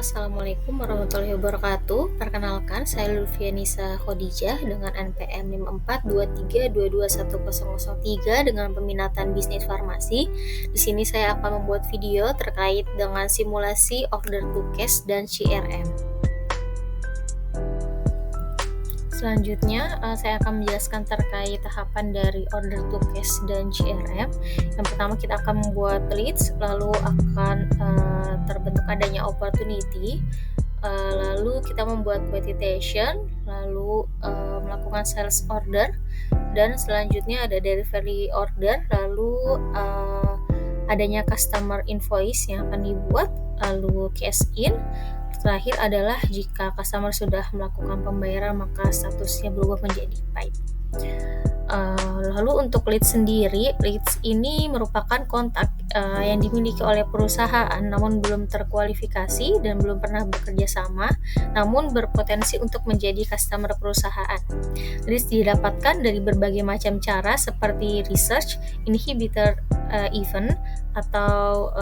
Assalamualaikum warahmatullahi wabarakatuh. Perkenalkan, saya Lutfianisa Khadijah dengan NPM 5423221003 dengan peminatan bisnis farmasi. Di sini saya akan membuat video terkait dengan simulasi order to cash dan CRM. Selanjutnya, saya akan menjelaskan terkait tahapan dari order to cash dan CRM. Yang pertama, kita akan membuat leads, lalu akan terbentuk adanya opportunity, lalu kita membuat quotation, lalu melakukan sales order, dan selanjutnya ada delivery order, lalu adanya customer invoice yang akan dibuat, lalu cash in. Terakhir adalah jika customer sudah melakukan pembayaran maka statusnya berubah menjadi paid. Lalu untuk leads sendiri, leads ini merupakan kontak yang dimiliki oleh perusahaan namun belum terkualifikasi dan belum pernah bekerja sama, namun berpotensi untuk menjadi customer perusahaan. Leads didapatkan dari berbagai macam cara seperti research, inhibitor event, atau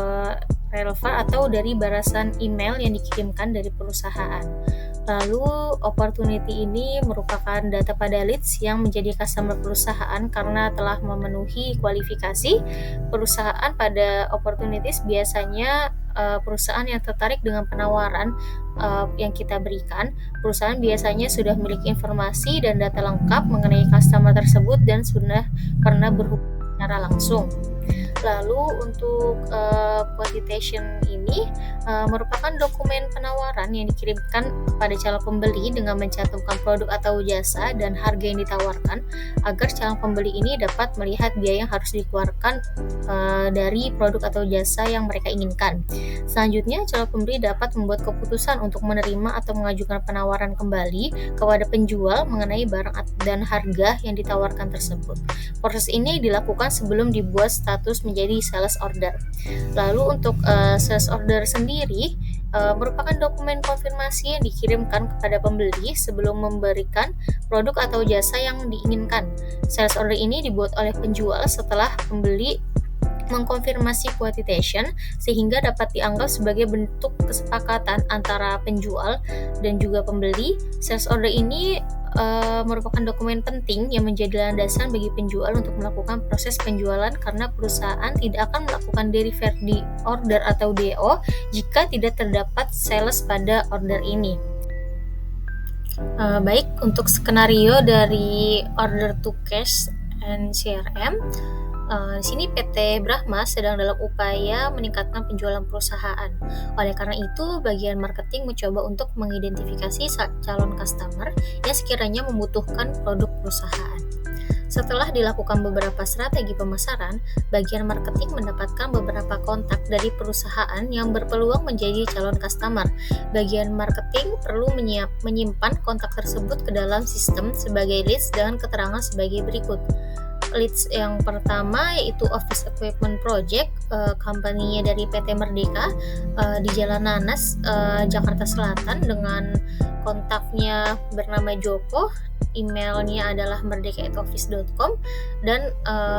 relevan, atau dari balasan email yang dikirimkan dari perusahaan. Lalu opportunity ini merupakan data pada leads yang menjadi customer perusahaan karena telah memenuhi kualifikasi perusahaan. Pada opportunities biasanya perusahaan yang tertarik dengan penawaran yang kita berikan. Perusahaan biasanya sudah memiliki informasi dan data lengkap mengenai customer tersebut dan sudah pernah berhubungan secara langsung. Lalu untuk quotation ini merupakan dokumen penawaran yang dikirimkan kepada calon pembeli dengan mencantumkan produk atau jasa dan harga yang ditawarkan agar calon pembeli ini dapat melihat biaya yang harus dikeluarkan dari produk atau jasa yang mereka inginkan. Selanjutnya, calon pembeli dapat membuat keputusan untuk menerima atau mengajukan penawaran kembali kepada penjual mengenai barang dan harga yang ditawarkan tersebut. Proses ini dilakukan sebelum dibuat status menjadi sales order. Lalu untuk sales order sendiri merupakan dokumen konfirmasi yang dikirimkan kepada pembeli sebelum memberikan produk atau jasa yang diinginkan. Sales order ini dibuat oleh penjual setelah pembeli mengkonfirmasi quotation sehingga dapat dianggap sebagai bentuk kesepakatan antara penjual dan juga pembeli. Sales order ini merupakan dokumen penting yang menjadi landasan bagi penjual untuk melakukan proses penjualan karena perusahaan tidak akan melakukan delivery order atau DO jika tidak terdapat sales pada order ini. Baik, untuk skenario dari order to cash and CRM, di sini PT Brahma sedang dalam upaya meningkatkan penjualan perusahaan. Oleh karena itu, bagian marketing mencoba untuk mengidentifikasi calon customer yang sekiranya membutuhkan produk perusahaan. Setelah dilakukan beberapa strategi pemasaran, bagian marketing mendapatkan beberapa kontak dari perusahaan yang berpeluang menjadi calon customer. Bagian marketing perlu menyimpan kontak tersebut ke dalam sistem sebagai leads dengan keterangan sebagai berikut. Leads yang pertama yaitu Office Equipment Project, company-nya dari PT Merdeka di Jalan Nanas, Jakarta Selatan, dengan kontaknya bernama Joko. Emailnya adalah merdeka@office.com dan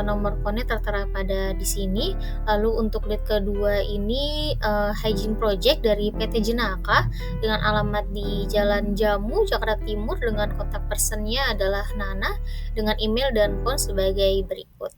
nomor konnya tertera pada di sini. Lalu untuk lead kedua ini Hygiene Project dari PT Jenaka dengan alamat di Jalan Jamu, Jakarta Timur, dengan kontak personnya adalah Nana dengan email dan phone sebagai berikut.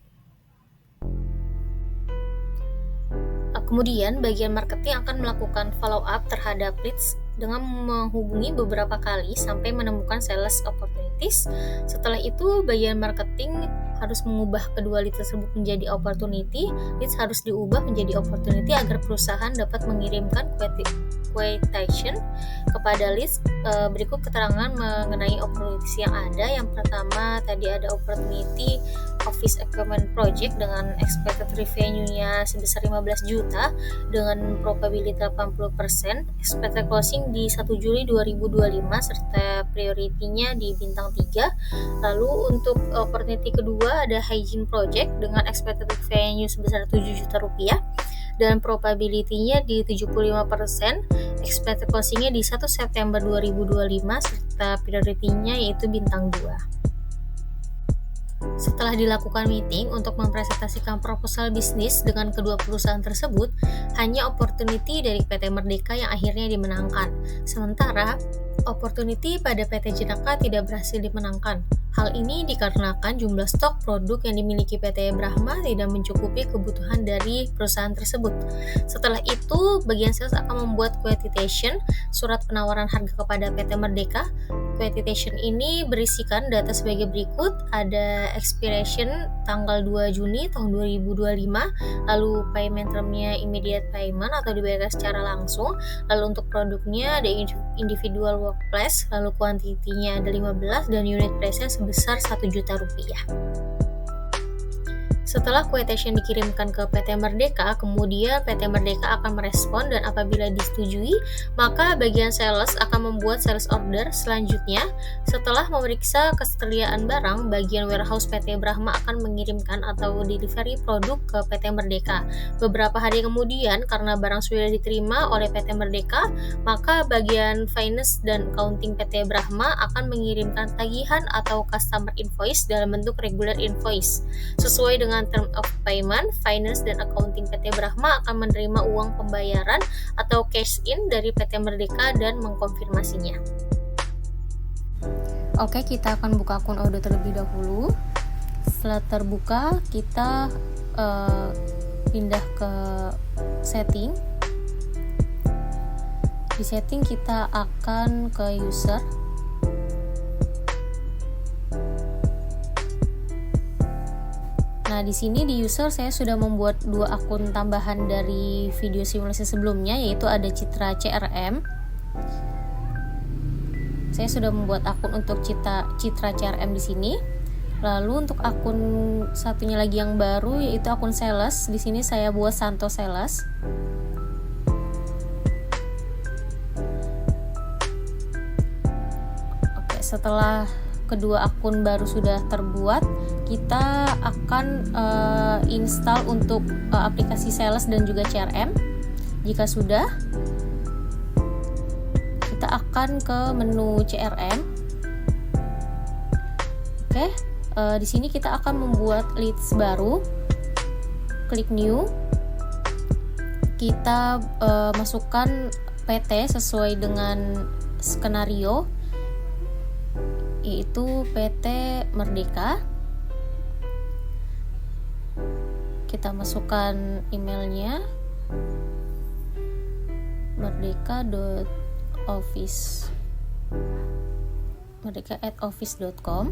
Kemudian bagian marketing akan melakukan follow up terhadap leads dengan menghubungi beberapa kali sampai menemukan sales opportunities. Setelah itu, bagian marketing harus mengubah kedua lead tersebut menjadi opportunity. Leads harus diubah menjadi opportunity agar perusahaan dapat mengirimkan quotation kepada leads. Berikut keterangan mengenai opportunities yang ada. Yang pertama tadi ada opportunity Office Equipment Project dengan expected revenue-nya sebesar 15 juta dengan probability 80%, expected closing di 1 Juli 2025 serta priority-nya di bintang 3. Lalu untuk opportunity kedua ada Hygiene Project dengan expected revenue sebesar 7 juta rupiah dan probability-nya di 75%, expected closing-nya di 1 September 2025 serta priority-nya yaitu bintang 2. Setelah dilakukan meeting untuk mempresentasikan proposal bisnis dengan kedua perusahaan tersebut, hanya opportunity dari PT Merdeka yang akhirnya dimenangkan. Sementara, opportunity pada PT Jenaka tidak berhasil dimenangkan. Hal ini dikarenakan jumlah stok produk yang dimiliki PT Brahma tidak mencukupi kebutuhan dari perusahaan tersebut. Setelah itu, bagian sales akan membuat quotation, surat penawaran harga kepada PT Merdeka. Quotation ini berisikan data sebagai berikut, ada expiration tanggal 2 Juni tahun 2025, lalu payment termnya immediate payment atau dibayar secara langsung, lalu untuk produknya ada individual workplace, lalu kuantitinya ada 15 dan unit price-nya sebesar 1 juta rupiah. Setelah quotation dikirimkan ke PT Merdeka, kemudian PT Merdeka akan merespon dan apabila disetujui, maka bagian sales akan membuat sales order selanjutnya. Setelah memeriksa kesetiaan barang, bagian warehouse PT Brahma akan mengirimkan atau delivery produk ke PT Merdeka. Beberapa hari kemudian, karena barang sudah diterima oleh PT Merdeka, maka bagian finance dan accounting PT Brahma akan mengirimkan tagihan atau customer invoice dalam bentuk regular invoice. Sesuai dengan term of payment, finance dan accounting PT Brahma akan menerima uang pembayaran atau cash in dari PT Merdeka dan mengkonfirmasinya. Oke, kita akan buka akun Odoo terlebih dahulu. Setelah terbuka, kita pindah ke setting. Di setting kita akan ke user. Nah, di sini di user saya sudah membuat 2 akun tambahan dari video simulasi sebelumnya, yaitu ada Citra CRM. Saya sudah membuat akun untuk Citra CRM di sini. Lalu untuk akun satunya lagi yang baru yaitu akun sales. Di sini saya buat Santo Sales. Oke, setelah kedua akun baru sudah terbuat, kita akan install untuk aplikasi sales dan juga CRM. Jika sudah, kita akan ke menu CRM. Oke, di sini kita akan membuat leads baru. Klik new. Kita masukkan PT sesuai dengan skenario, yaitu PT Merdeka. Kita masukkan emailnya merdeka@office.com.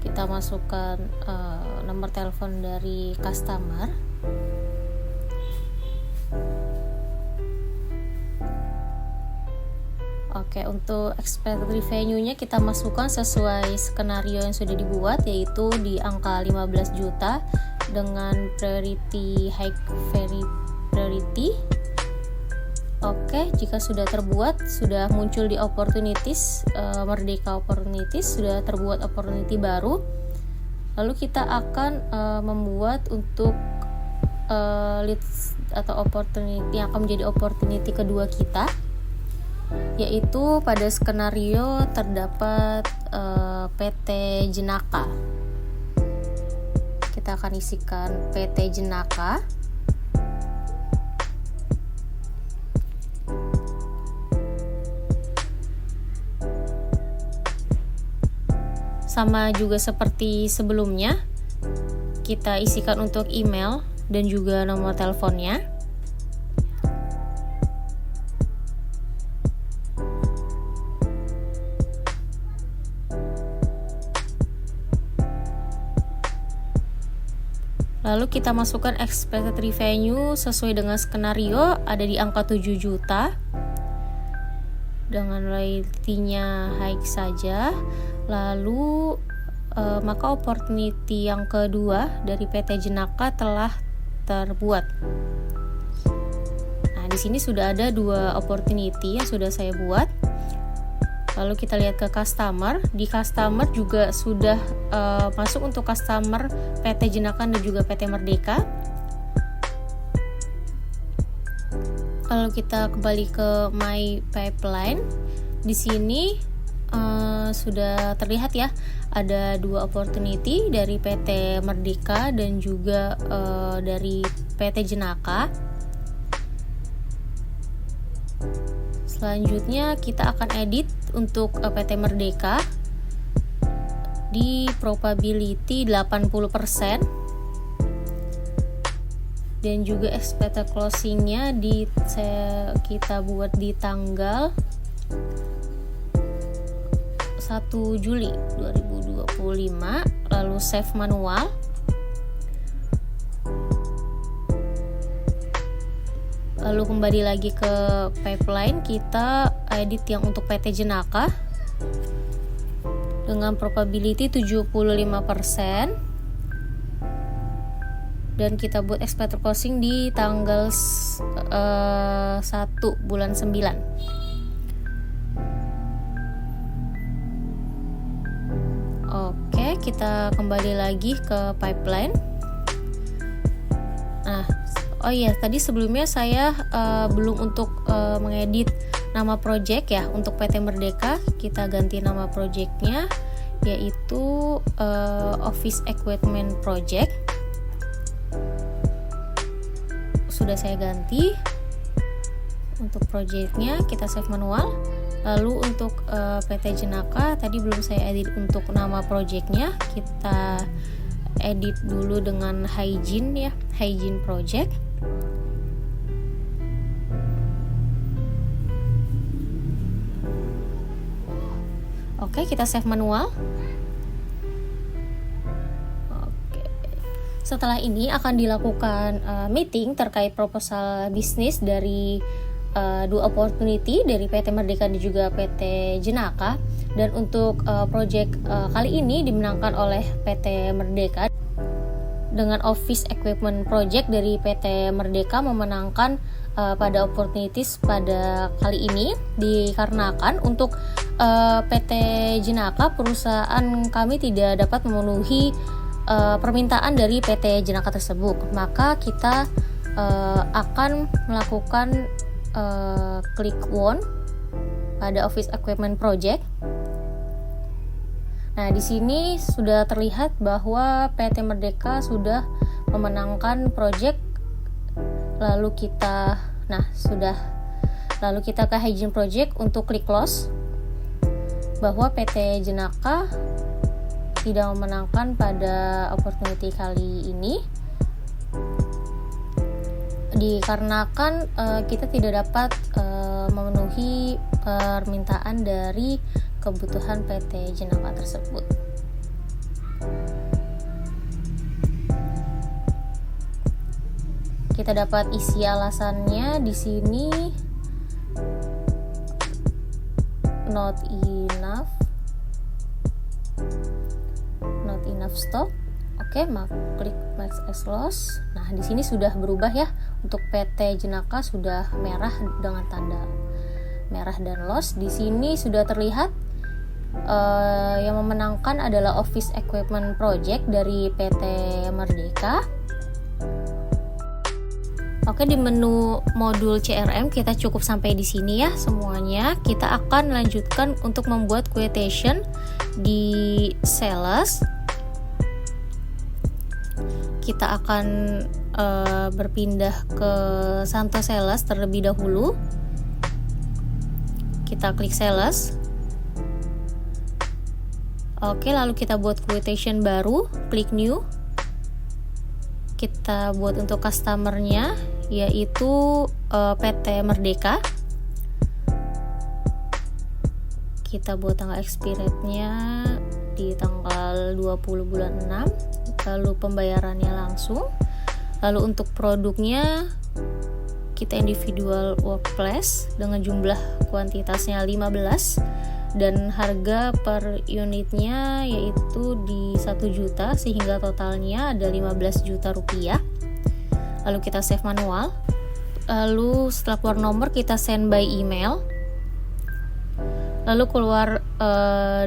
Kita masukkan nomor telepon dari customer. Oke, untuk expected revenue-nya kita masukkan sesuai skenario yang sudah dibuat, yaitu di angka 15 juta dengan priority high priority. Oke, jika sudah terbuat, sudah muncul di opportunities, Merdeka opportunities, sudah terbuat opportunity baru. Lalu kita akan membuat untuk leads atau opportunity yang akan menjadi opportunity kedua kita, yaitu pada skenario terdapat PT Jenaka. Kita akan isikan PT Jenaka. Sama juga seperti sebelumnya, kita isikan untuk email dan juga nomor teleponnya. Lalu kita masukkan expected revenue sesuai dengan skenario, ada di angka 7 juta dengan royalty-nya high saja. Lalu maka opportunity yang kedua dari PT Jenaka telah terbuat. Nah, di sini sudah ada 2 opportunity yang sudah saya buat. Lalu kita lihat ke customer. Di customer juga sudah masuk untuk customer PT Jenaka dan juga PT Merdeka. Lalu kita kembali ke My Pipeline. Di sini sudah terlihat ya, ada 2 opportunity dari PT Merdeka dan juga dari PT Jenaka. Selanjutnya kita akan edit untuk PT Merdeka di probability 80% dan juga expected closingnya kita buat di tanggal 1 Juli 2025, lalu save manual. Lalu kembali lagi ke pipeline, kita edit yang untuk PT Jenaka dengan probability 75% dan kita buat expected closing di tanggal 1 bulan 9. Oke, kita kembali lagi ke pipeline. Nah, oh iya, tadi sebelumnya saya belum untuk mengedit nama project ya. Untuk PT Merdeka kita ganti nama projectnya, yaitu Office Equipment Project. Sudah saya ganti. Untuk projectnya kita save manual. Lalu untuk PT Jenaka tadi belum saya edit untuk nama projectnya, kita edit dulu dengan hygiene ya, hygiene project. Oke, kita save manual. Oke. Setelah ini akan dilakukan meeting terkait proposal bisnis dari 2 opportunity dari PT Merdeka dan juga PT Jenaka. Dan untuk project kali ini dimenangkan oleh PT Merdeka dengan Office Equipment Project. Dari PT Merdeka memenangkan pada opportunities pada kali ini dikarenakan untuk PT Jenaka, perusahaan kami tidak dapat memenuhi permintaan dari PT Jenaka tersebut, maka kita akan melakukan klik won pada Office Equipment Project. Nah, di sini sudah terlihat bahwa PT Merdeka sudah memenangkan project. Lalu kita ke hygiene project untuk klik close, bahwa PT Jenaka tidak memenangkan pada opportunity kali ini dikarenakan kita tidak dapat memenuhi permintaan dari kebutuhan PT Jenaka tersebut. Kita dapat isi alasannya di sini, not enough stock. Oke, klik max as loss. Nah, di sini sudah berubah ya. Untuk PT Jenaka sudah merah dengan tanda merah dan loss. Di sini sudah terlihat yang memenangkan adalah Office Equipment Project dari PT Merdeka. Oke, di menu modul CRM kita cukup sampai di sini ya semuanya. Kita akan lanjutkan untuk membuat quotation di sales. Kita akan berpindah ke Santo Sales terlebih dahulu. Kita klik sales. Oke, lalu kita buat quotation baru, klik new. Kita buat untuk customer-nya yaitu PT Merdeka. Kita buat tanggal expirednya di tanggal 20 bulan 6. Lalu pembayarannya langsung. Lalu untuk produknya kita individual workplace dengan jumlah kuantitasnya 15 dan harga per unitnya yaitu di 1 juta sehingga totalnya ada 15 juta rupiah. Lalu kita save manual. Lalu setelah keluar nomor kita send by email. Lalu keluar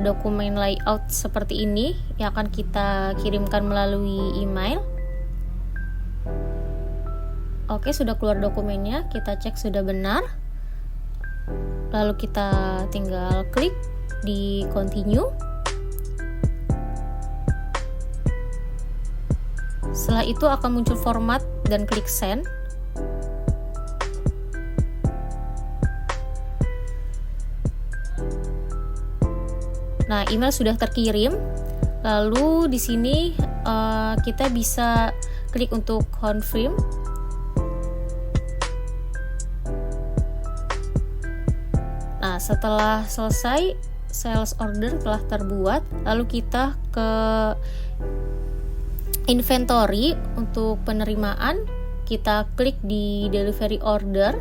dokumen layout seperti ini yang akan kita kirimkan melalui email. Oke, sudah keluar dokumennya, kita cek sudah benar. Lalu kita tinggal klik di continue. Setelah itu akan muncul format dan klik send. Nah, email sudah terkirim. Lalu di sini kita bisa klik untuk confirm. Nah, setelah selesai, sales order telah terbuat. Lalu kita ke inventory untuk penerimaan. Kita klik di delivery order.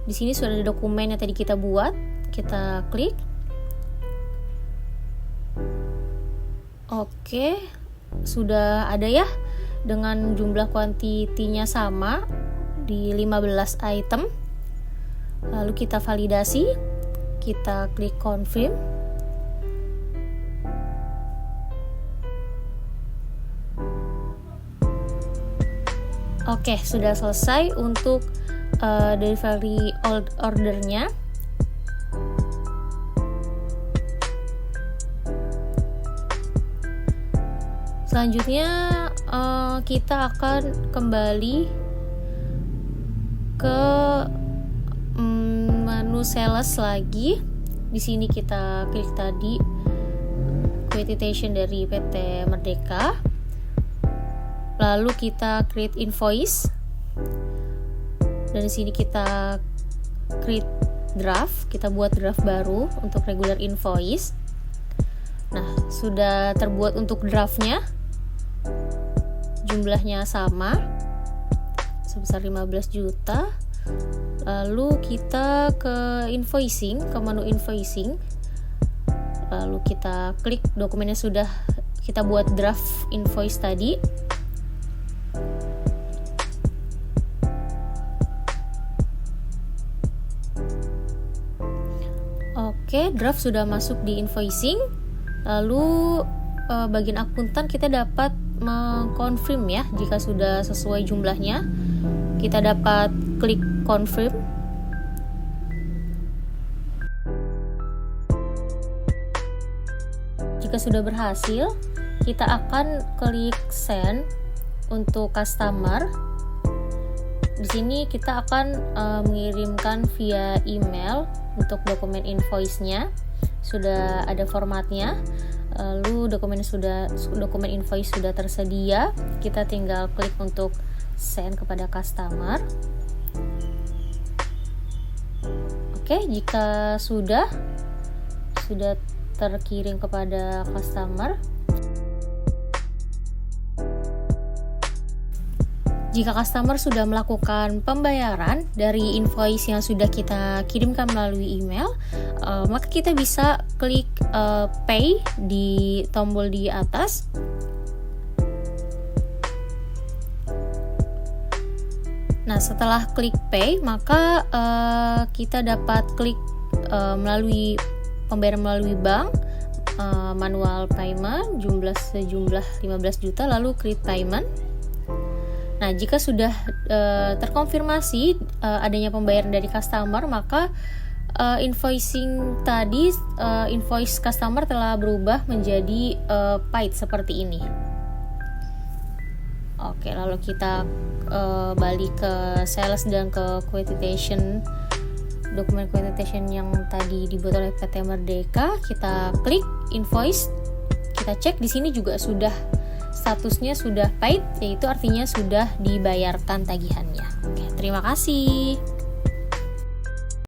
Di sini sudah ada dokumen yang tadi kita buat. Kita klik. Oke, sudah ada ya, dengan jumlah kuantitinya sama di 15 item. Lalu kita validasi, kita klik confirm. Oke, sudah selesai untuk delivery ordernya. Selanjutnya kita akan kembali ke menu sales lagi. Di sini kita klik tadi quotation dari PT Merdeka. Lalu kita create invoice. Dan di sini kita create draft. Kita buat draft baru untuk regular invoice. Nah, sudah terbuat untuk draftnya. Jumlahnya sama sebesar 15 juta. Lalu kita ke invoicing, ke menu invoicing. Lalu kita klik dokumen yang sudah kita buat draft invoice tadi. Oke, draft sudah masuk di invoicing. Lalu bagian akuntan kita dapat mengkonfirm ya, jika sudah sesuai jumlahnya. Kita dapat klik confirm. Jika sudah berhasil, kita akan klik send untuk customer. Di sini kita akan mengirimkan via email untuk dokumen invoice-nya. Sudah ada formatnya. Lalu dokumen invoice sudah tersedia. Kita tinggal klik untuk send kepada customer. Oke, jika sudah terkirim kepada customer. Jika customer sudah melakukan pembayaran dari invoice yang sudah kita kirimkan melalui email, maka kita bisa klik pay di tombol di atas. Nah, setelah klik pay, maka kita dapat klik melalui pembayaran melalui bank, manual payment, sejumlah 15 juta, lalu create payment. Nah, jika sudah terkonfirmasi adanya pembayaran dari customer, maka invoicing tadi, invoice customer telah berubah menjadi paid seperti ini. Oke, lalu kita balik ke sales dan ke quotation, dokumen quotation yang tadi dibuat oleh PT Merdeka. Kita klik invoice, kita cek di sini juga sudah statusnya sudah paid, yaitu artinya sudah dibayarkan tagihannya. Oke, terima kasih.